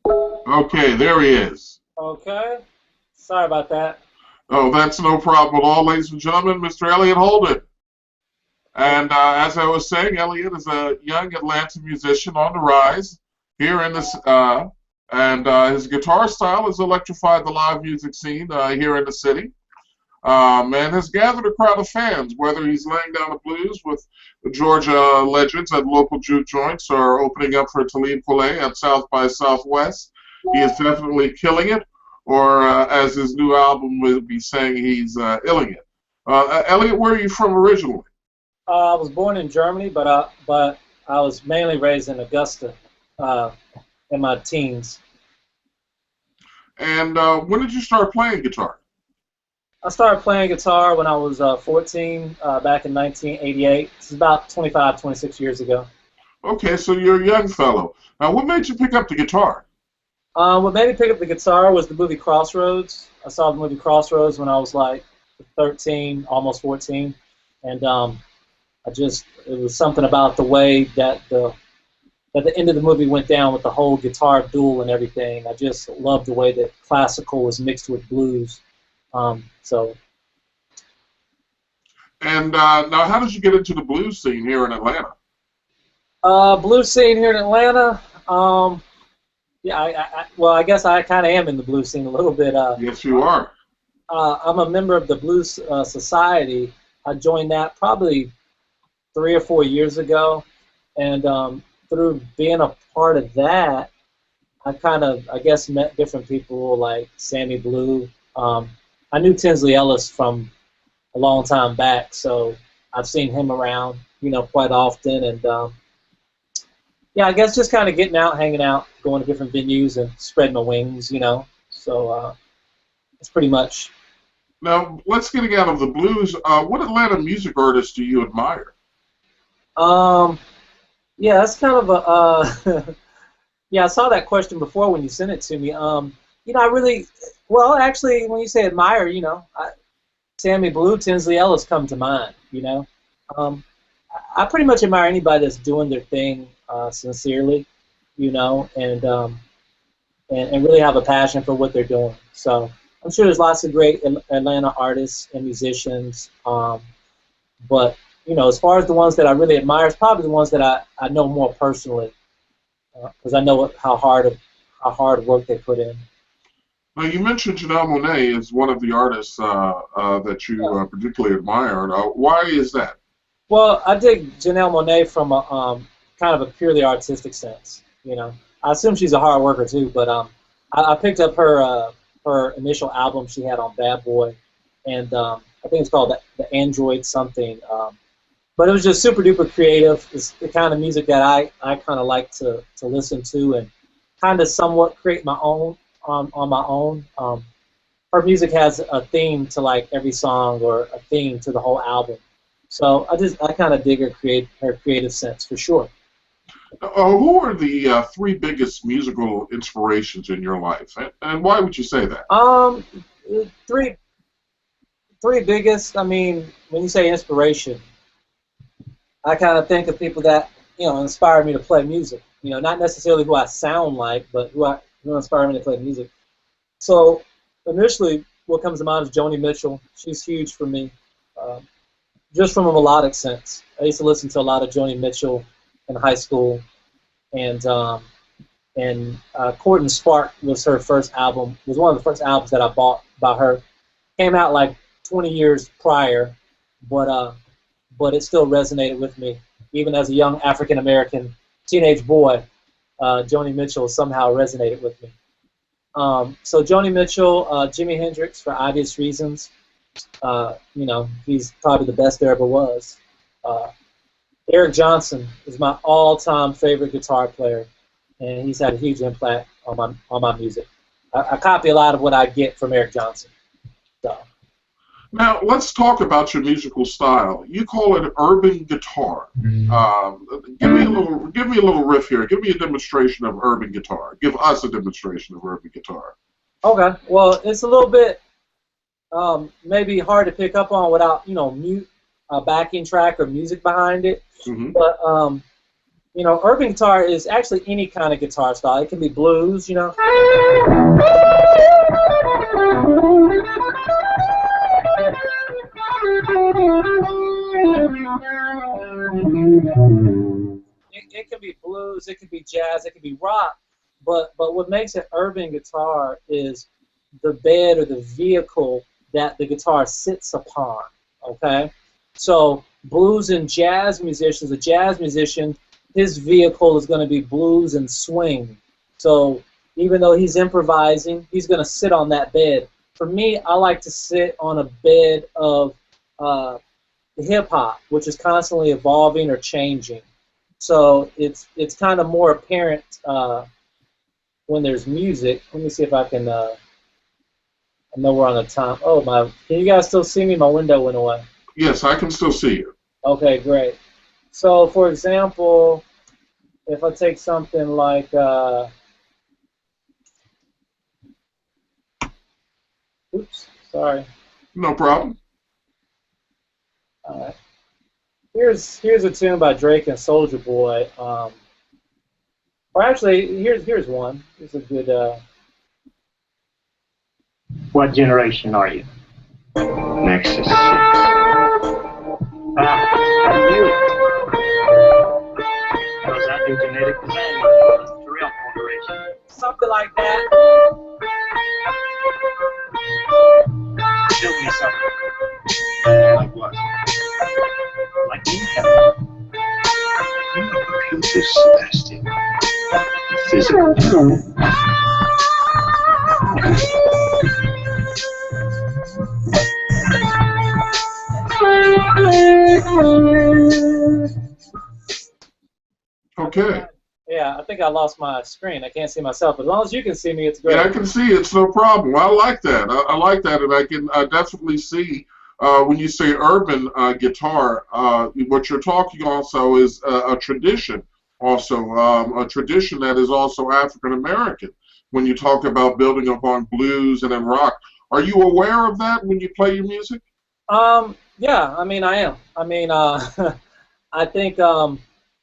Okay, there he is. Okay. Sorry about that. Oh, that's no problem at all, ladies and gentlemen. Mr. Elliot Holden. And as I was saying, Elliot is a young Atlanta musician on the rise here in this, and his guitar style has electrified the live music scene here in the city. And has gathered a crowd of fans, whether he's laying down the blues with the Georgia legends at local juke joints or opening up for Talib Kweli at South by Southwest. He is definitely killing it, or as his new album would be saying, he's illing it. Elliot, where are you from originally? I was born in Germany, but I was mainly raised in Augusta in my teens. And when did you start playing guitar? I started playing guitar when I was 14, back in 1988. This is about 25, 26 years ago. Okay, so you're a young fellow. Now, what made you pick up the guitar? What made me pick up the guitar was the movie Crossroads. I saw the movie Crossroads when I was like 13, almost 14, and it was something about the way that the end of the movie went down with the whole guitar duel and everything. I just loved the way that classical was mixed with blues. So. And now, how did you get into the blues scene here in Atlanta? Blues scene here in Atlanta. Yeah, well, I guess I kind of am in the blues scene a little bit. Yes, you are. I'm a member of the Blues Society. I joined that probably 3 or 4 years ago, and through being a part of that, I guess, met different people like Sammy Blue. I knew Tinsley Ellis from a long time back, so I've seen him around, quite often, and yeah, I guess just kind of getting out, hanging out, going to different venues, and spreading my wings, So that's pretty much. Now, let's get out of the blues. What Atlanta music artists do you admire? Yeah, that's kind of a. Yeah, I saw that question before when you sent it to me. I really, well, actually, when you say admire, Sammy Blue, Tinsley Ellis come to mind. I pretty much admire anybody that's doing their thing sincerely, and really have a passion for what they're doing. So I'm sure there's lots of great Atlanta artists and musicians, but as far as the ones that I really admire, it's probably the ones that I know more personally, because I know how hard work they put in. Now, you mentioned Janelle Monáe as one of the artists that you particularly admire. Why is that? Well, I dig Janelle Monáe from a kind of a purely artistic sense. I assume she's a hard worker too, but I picked up her initial album she had on Bad Boy, and I think it's called the Android something. But it was just super duper creative. It's the kind of music that I kind of like to listen to and kind of somewhat create my own on my own. Her music has a theme to like every song or a theme to the whole album. So I kind of dig her creative sense for sure. Who are the 3 biggest musical inspirations in your life, and why would you say that? Three biggest. I mean, when you say inspiration, I kind of think of people that inspire me to play music. Not necessarily who I sound like, but who inspire me to play music. So initially, what comes to mind is Joni Mitchell. She's huge for me, just from a melodic sense. I used to listen to a lot of Joni Mitchell in high school, and Court and Spark was her first album. It was one of the first albums that I bought by her. Came out like 20 years prior, but it still resonated with me. Even as a young African-American teenage boy, Joni Mitchell somehow resonated with me. So Joni Mitchell, Jimi Hendrix, for obvious reasons. He's probably the best there ever was. Eric Johnson is my all-time favorite guitar player, and he's had a huge impact on my music. I copy a lot of what I get from Eric Johnson. So. Now, let's talk about your musical style. You call it urban guitar. Give me a little riff here. Give me a demonstration of urban guitar. Give us a demonstration of urban guitar. Okay. Well, it's a little bit maybe hard to pick up on without a backing track or music behind it. Mm-hmm. But You know, urban guitar is actually any kind of guitar style. It can be blues, you know. It can be blues, it can be jazz, it can be rock. But what makes it urban guitar is the bed or the vehicle that the guitar sits upon. Okay, so blues and jazz musicians, a jazz musician, his vehicle is going to be blues and swing. So even though he's improvising, he's going to sit on that bed. For me, I like to sit on a bed of hip-hop, which is constantly evolving or changing. So it's kind of more apparent when there's music. Let me see if I can, I know we're on the time. Oh, can you guys still see me? My window went away. Yes, I can still see you. Okay, great. So, for example, if I take something like, oops, sorry. No problem. All right. Here's a tune by Drake and Soulja Boy. Or actually, here's one. It's a good. What generation are you? Nexus 6. That's you. Was that your genetic design? The real corporation. Something like that. Show me something. Like what? Like you have. You're a computer, Sebastian. A physical element. Okay. Yeah, I think I lost my screen. I can't see myself. As long as you can see me, it's great. Yeah, I can see it's no problem. I like that. I like that, and I can definitely see when you say urban guitar, what you're talking also is a tradition, also a tradition that is also African American. When you talk about building upon blues and then rock, are you aware of that when you play your music? Yeah, I mean, I am. I mean, I think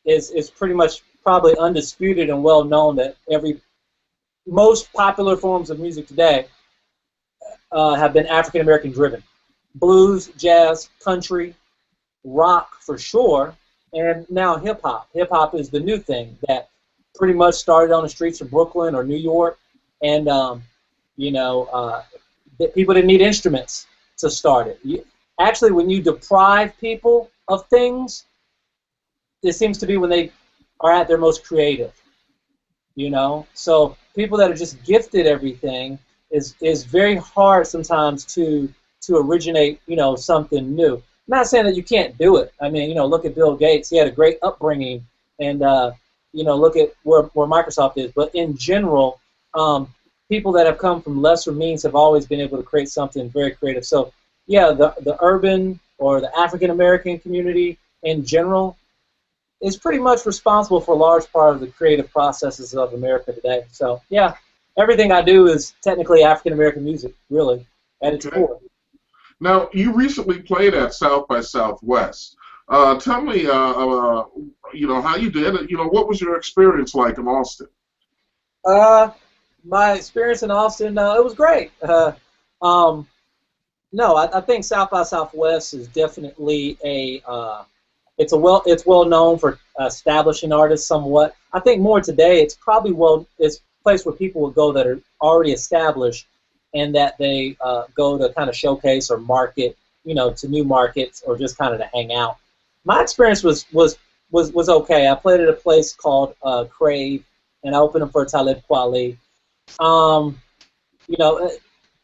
it's pretty much probably undisputed and well known that most popular forms of music today have been African American driven. Blues, jazz, country, rock for sure, and now hip hop. Hip hop is the new thing that pretty much started on the streets of Brooklyn or New York, and people didn't need instruments to start it. Actually, when you deprive people of things, it seems to be when they are at their most creative, So people that are just gifted everything is very hard sometimes to originate, something new. I'm not saying that you can't do it. I mean, look at Bill Gates. He had a great upbringing, and look at where Microsoft is. But in general, people that have come from lesser means have always been able to create something very creative. So yeah, the urban or the African American community in general is pretty much responsible for a large part of the creative processes of America today. So yeah, everything I do is technically African American music, really, at its core. Now, you recently played at South by Southwest. Tell me, how you did it. What was your experience like in Austin? My experience in Austin, it was great. No, I think South by Southwest is definitely it's well known for establishing artists somewhat. I think more today, it's probably it's a place where people will go that are already established, and that they go to kind of showcase or market, to new markets or just kind of to hang out. My experience was okay. I played at a place called Crave, and I opened up for Talib Kweli.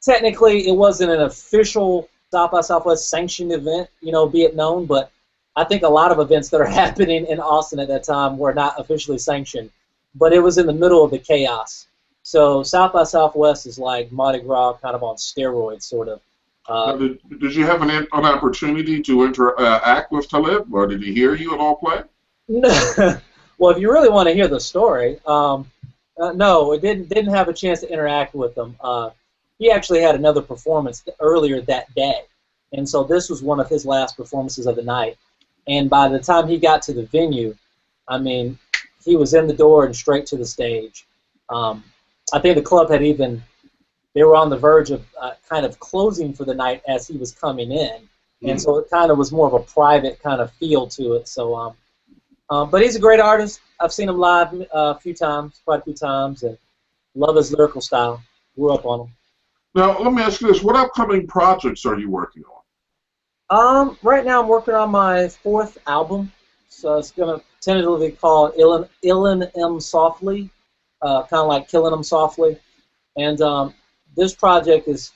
Technically, it wasn't an official South by Southwest sanctioned event, be it known, but I think a lot of events that are happening in Austin at that time were not officially sanctioned, but it was in the middle of the chaos. So South by Southwest is like Mardi Gras kind of on steroids, sort of. Did you have an opportunity to interact with Talib, or did he hear you at all play? Well, if you really want to hear the story, no, it didn't have a chance to interact with him. He actually had another performance earlier that day, and so this was one of his last performances of the night. And by the time he got to the venue, I mean, he was in the door and straight to the stage. I think the club had they were on the verge of kind of closing for the night as he was coming in. And so it kind of was more of a private kind of feel to it. So, but he's a great artist. I've seen him live quite a few times, and love his lyrical style. Grew up on him. Now, let me ask you this. What upcoming projects are you working on? Right now I'm working on my 4th album. So it's going to tentatively be called Illin' 'Em Softly, kind of like Killing 'Em Softly. And this project is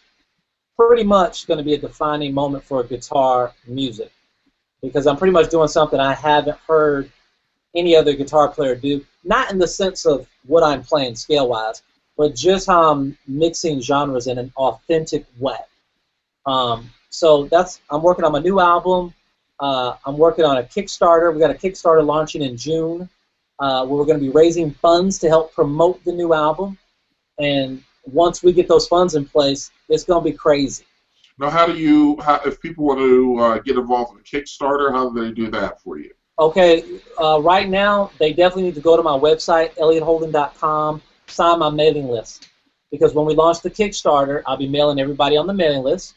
pretty much going to be a defining moment for guitar music, because I'm pretty much doing something I haven't heard any other guitar player do, not in the sense of what I'm playing scale-wise, but just how I'm mixing genres in an authentic way. So I'm working on my new album. I'm working on a Kickstarter. We got a Kickstarter launching in June, where we're going to be raising funds to help promote the new album. And once we get those funds in place, it's going to be crazy. Now, if people want to get involved in the Kickstarter, how do they do that for you? Okay, right now, they definitely need to go to my website, ElliotHolden.com, sign my mailing list. Because when we launch the Kickstarter, I'll be mailing everybody on the mailing list.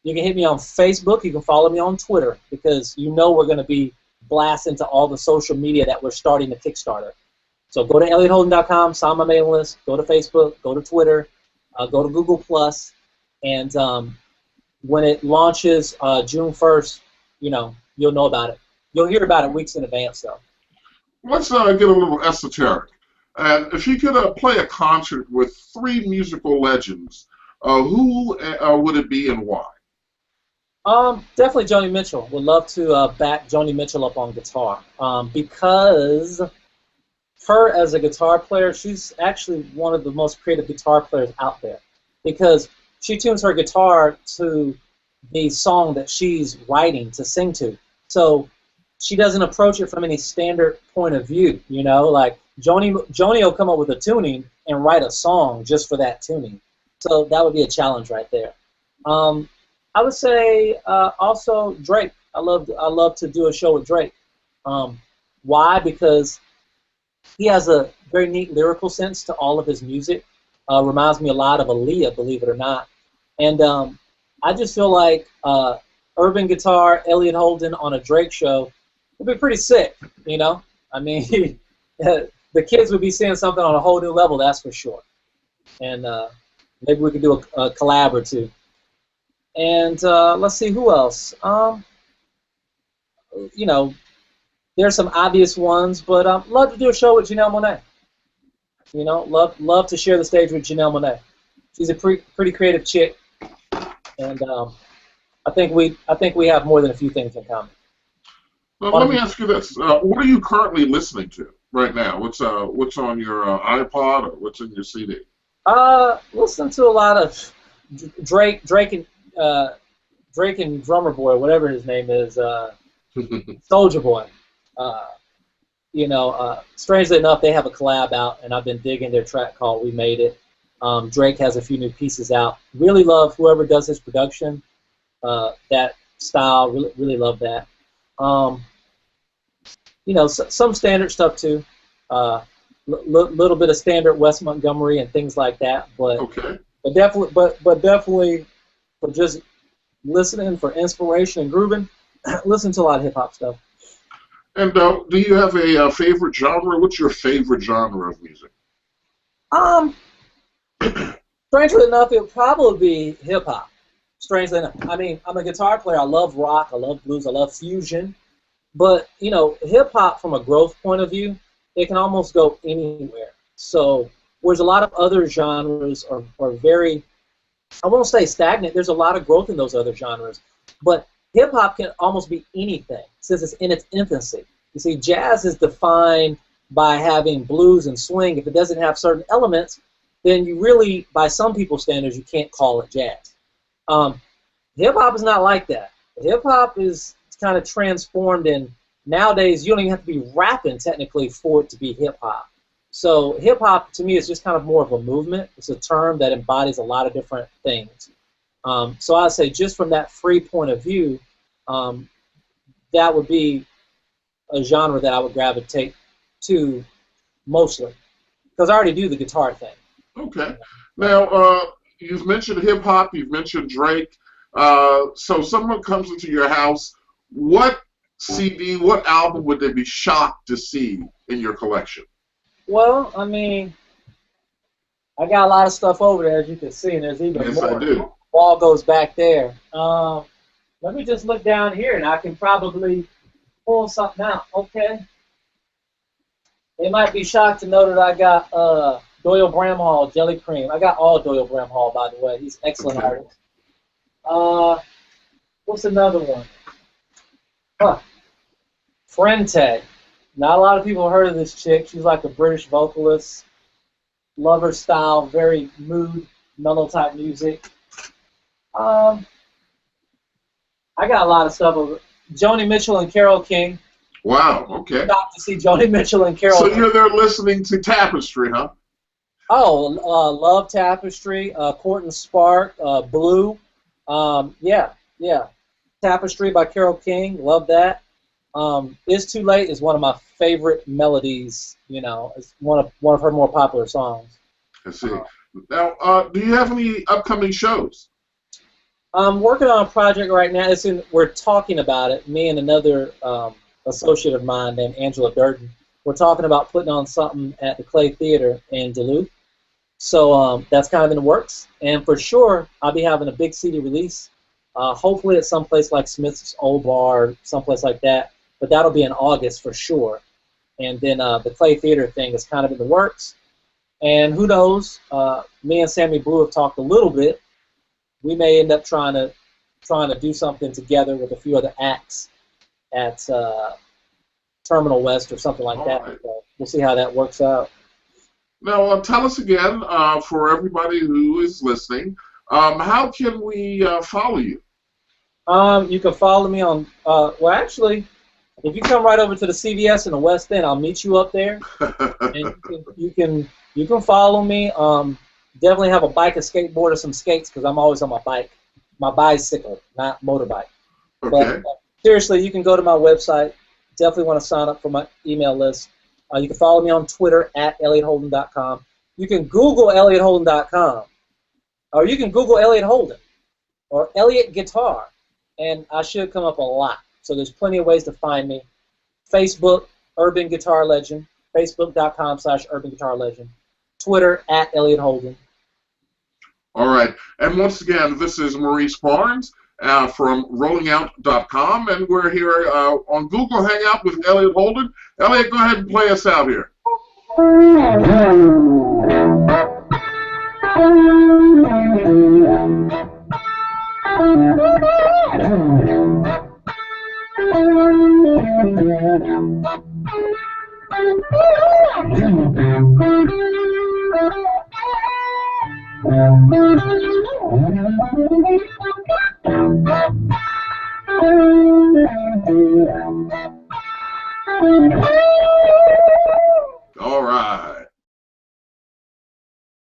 You can hit me on Facebook. You can follow me on Twitter, because we're going to be blasting to all the social media that we're starting the Kickstarter. So go to ElliotHolden.com, sign my mailing list, go to Facebook, go to Twitter, go to Google+, and when it launches June 1st, you'll know about it. You'll hear about it weeks in advance, though. Let's get a little esoteric. And if you could play a concert with 3 musical legends, who would it be and why? Definitely Joni Mitchell. Would love to back Joni Mitchell up on guitar, because her as a guitar player, she's actually one of the most creative guitar players out there, because she tunes her guitar to the song that she's writing to sing to. So she doesn't approach it from any standard point of view, like Joni will come up with a tuning and write a song just for that tuning. So that would be a challenge right there. I would say also Drake. I love to do a show with Drake. Why? Because he has a very neat lyrical sense to all of his music. Reminds me a lot of Aaliyah, believe it or not. And I just feel like urban guitar, Elliot Holden on a Drake show would be pretty sick, I mean, the kids would be seeing something on a whole new level, that's for sure. And maybe we could do a collab or two. And let's see, who else? There's some obvious ones, but love to do a show with Janelle Monáe. Love to share the stage with Janelle Monáe. She's a pretty creative chick, and I think we have more than a few things in common. Well, let me ask you this: what are you currently listening to right now? What's on your iPod, or what's in your CD? Listen to a lot of Drake and Drummer Boy, whatever his name is, Soulja Boy. Strangely enough, they have a collab out, and I've been digging their track called "We Made It." Drake has a few new pieces out. Really love whoever does his production. That style, really love that. Some standard stuff too. Little bit of standard Wes Montgomery and things like that. But okay. But definitely for just listening for inspiration and grooving, listen to a lot of hip hop stuff. And do you have a favorite genre? What's your favorite genre of music? Strangely enough, it would probably be hip hop. Strangely enough, I mean, I'm a guitar player. I love rock. I love blues. I love fusion. But hip hop, from a growth point of view, it can almost go anywhere. So, whereas a lot of other genres are very, I won't say stagnant. There's a lot of growth in those other genres, but hip hop can almost be anything since it's in its infancy. You see, jazz is defined by having blues and swing. If it doesn't have certain elements, then you really, by some people's standards, you can't call it jazz. Hip hop is not like that. Hip hop is kind of transformed, and nowadays you don't even have to be rapping technically for it to be hip hop. So hip hop to me is just kind of more of a movement. It's a term that embodies a lot of different things. So I'd say just from that free point of view, that would be a genre that I would gravitate to mostly, because I already do the guitar thing. Okay. Now, you've mentioned hip hop. You've mentioned Drake. So someone comes into your house. What CD, what album would they be shocked to see in your collection? Well, I mean, I got a lot of stuff over there, as you can see, and there's even Yes, more. I do. Wall goes back there. Let me just look down here, and I can probably pull something out. Okay. They might be shocked to know that I got Doyle Bramhall, Jelly Cream. I got all Doyle Bramhall, by the way. He's an excellent Okay. artist. What's another one? Frente. Not a lot of people have heard of this chick. She's like a British vocalist. Love her style, very mood, mellow type music. I got a lot of stuff over. Joni Mitchell and Carole King. Wow. Okay. Got to see Joni Mitchell and Carole So King. you're there listening to Tapestry, huh? Oh, love Tapestry, Court and Spark, Blue. Yeah. Tapestry by Carole King. Love that. It's Too Late is one of my favorite melodies. You know, it's one of her more popular songs. I see. Now, do you have any upcoming shows? I'm working on a project right now. We're talking about it. Me and another associate of mine named Angela Durden. We're talking about putting on something at the Clay Theater in Duluth. So that's kind of in the works. And for sure, I'll be having a big CD release. Hopefully at some place like Smith's Old Bar, someplace like that. But that'll be in August for sure. And then the Clay Theater thing is kind of in the works. And who knows? Me and Sammy Blue have talked a little bit. We may end up trying to do something together with a few other acts at Terminal West or something like that. Right. So we'll see how that works out. Now, tell us again, for everybody who is listening, how can we follow you? You can follow me on. Well, actually, if you come right over to the CVS in the West End, I'll meet you up there, and you can follow me. Definitely have a bike, a skateboard, or some skates because I'm always on my bicycle, not motorbike. Okay. But seriously, you can go to my website. Definitely want to sign up for my email list. You can follow me on Twitter at ElliotHolden.com. You can Google ElliotHolden.com, or you can Google Elliot Holden or Elliot Guitar, and I should come up a lot. So there's plenty of ways to find me. Facebook, Urban Guitar Legend, Facebook.com/Urban Guitar Legend, Twitter at Elliot Holden. All right. And once again, this is Maurice Barnes from rollingout.com, and we're here on Google Hangout with Elliot Holden. Elliot, go ahead and play us out here.